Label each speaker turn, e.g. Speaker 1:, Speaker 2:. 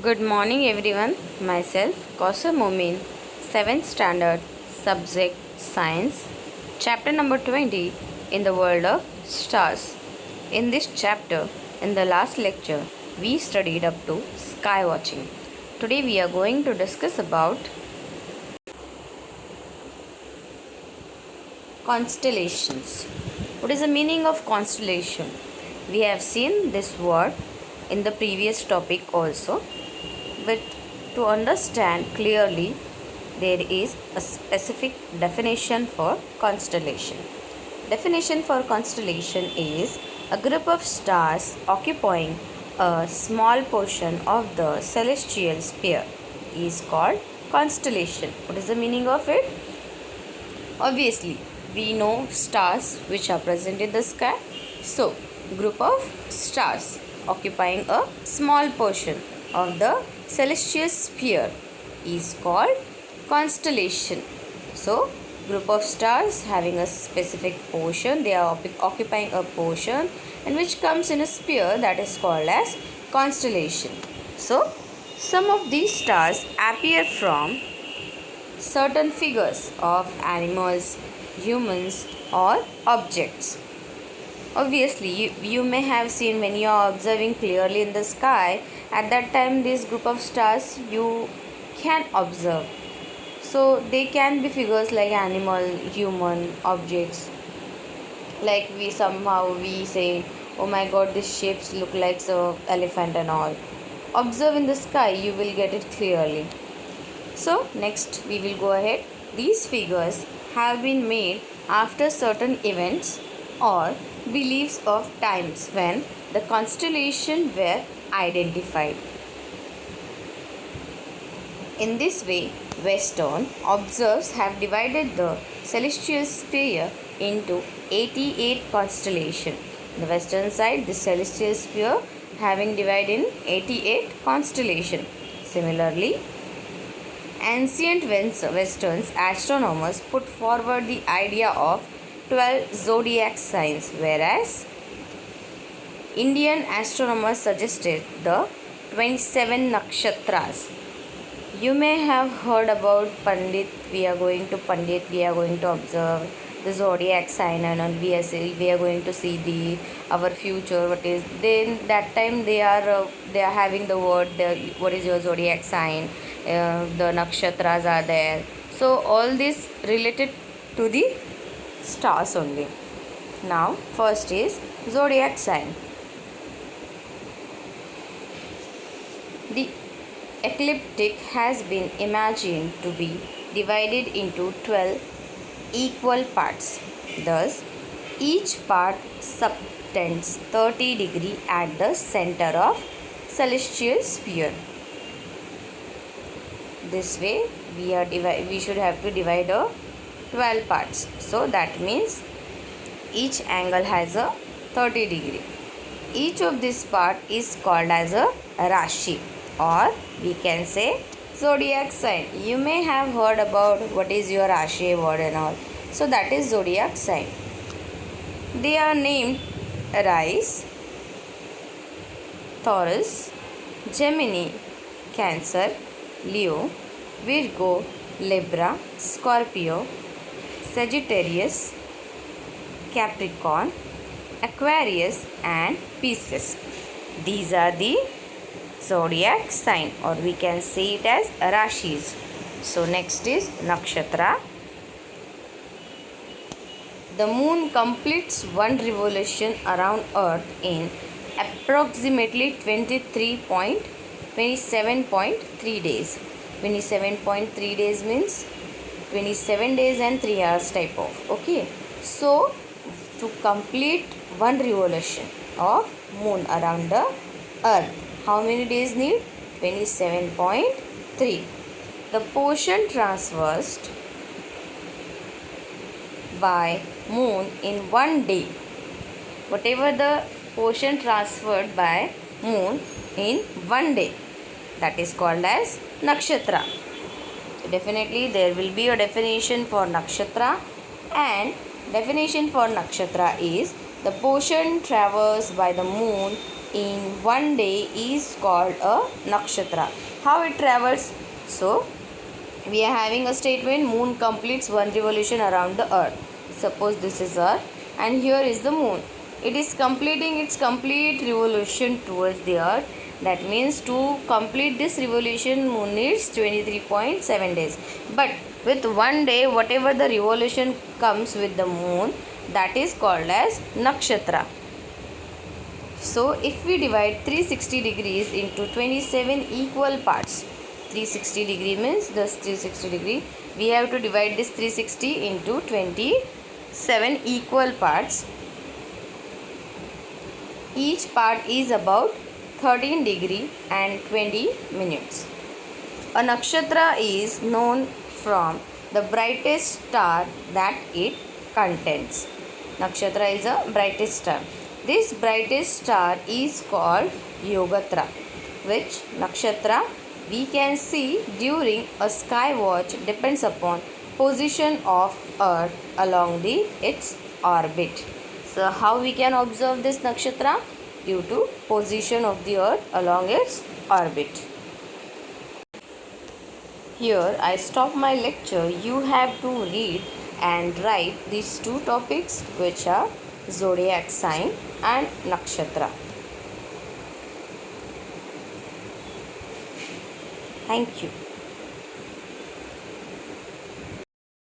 Speaker 1: Good morning everyone. Myself Kausar Momin, 7th standard, subject Science, chapter number 20 in the world of stars. In this chapter, in the last lecture, we studied up to sky watching. Today we are going to discuss about constellations. What is the meaning of constellation? We have seen this word in the previous topic also, but to understand clearly, there is a specific definition for constellation. Definition for constellation is a group of stars occupying a small portion of the celestial sphere is called constellation. What is the meaning of it? Obviously, we know stars which are present in the sky. So, group of stars occupying a small portion of the celestial sphere is called constellation. So, group of stars having a specific portion, they are occupying a portion and which comes in a sphere, that is called as constellation. So, some of these stars appear from certain figures of animals, humans, or objects. Obviously, you may have seen when you are observing clearly in the sky, at that time this group of stars you can observe. So they can be figures like animal, human, objects. Like we say, oh my god, these shapes look like so elephant and all. Observe in the sky, you will get it clearly. So next we will go ahead. These figures have been made after certain events or beliefs of times when the constellation were identified. In this way, Western observers have divided the celestial sphere into 88 constellations. The western side, the celestial sphere having divided in 88 constellations. Similarly, ancient Western astronomers put forward the idea of 12 zodiac signs, whereas Indian astronomers suggested the 27 nakshatras. You may have heard about Pandit. We are going to observe the zodiac sign and we are going to see our future. What is then that time they are having the word what is your zodiac sign? The nakshatras are there. So all this related to the stars only. Now first is zodiac sign. The ecliptic has been imagined to be divided into 12 equal parts. Thus, each part subtends 30 degrees at the center of celestial sphere. This way, we should have to divide a 12 parts. So that means each angle has a 30 degree. Each of this part is called as a Rashi, or we can say zodiac sign. You may have heard about what is your Rashi word and all. So that is zodiac sign. They are named Aries, Taurus, Gemini, Cancer, Leo, Virgo, Libra, Scorpio, Sagittarius, Capricorn, Aquarius and Pisces. These are the zodiac sign, or we can say it as Rashis. So next is Nakshatra. The moon completes one revolution around earth in approximately 27.3 days. 27.3 days means 27 days and 3 hours type of. Okay. So to complete one revolution of moon around the earth, how many days need? 27.3. The portion traversed by moon in one day. Whatever the portion transferred by moon in one day, that is called as nakshatra. Definitely there will be a definition for nakshatra, and definition for nakshatra is the portion traversed by the moon in one day is called a nakshatra. How it travels? So, we are having a statement, moon completes one revolution around the earth. Suppose this is earth and here is the moon. It is completing its complete revolution towards the earth. That means to complete this revolution, moon needs 23.7 days. But with one day, whatever the revolution comes with the moon, that is called as nakshatra. So if we divide 360 degrees into 27 equal parts, 360 degree means this 360 degree, we have to divide this 360 into 27 equal parts. Each part is about 13 degree and 20 minutes. A nakshatra is known from the brightest star that it contains. Nakshatra is a brightest star. This brightest star is called Yogatra, which nakshatra we can see during a sky watch depends upon position of earth along its orbit. So how we can observe this nakshatra? Due to position of the earth along its orbit. Here I stop my lecture. You have to read and write these two topics, which are zodiac sign and nakshatra. Thank you.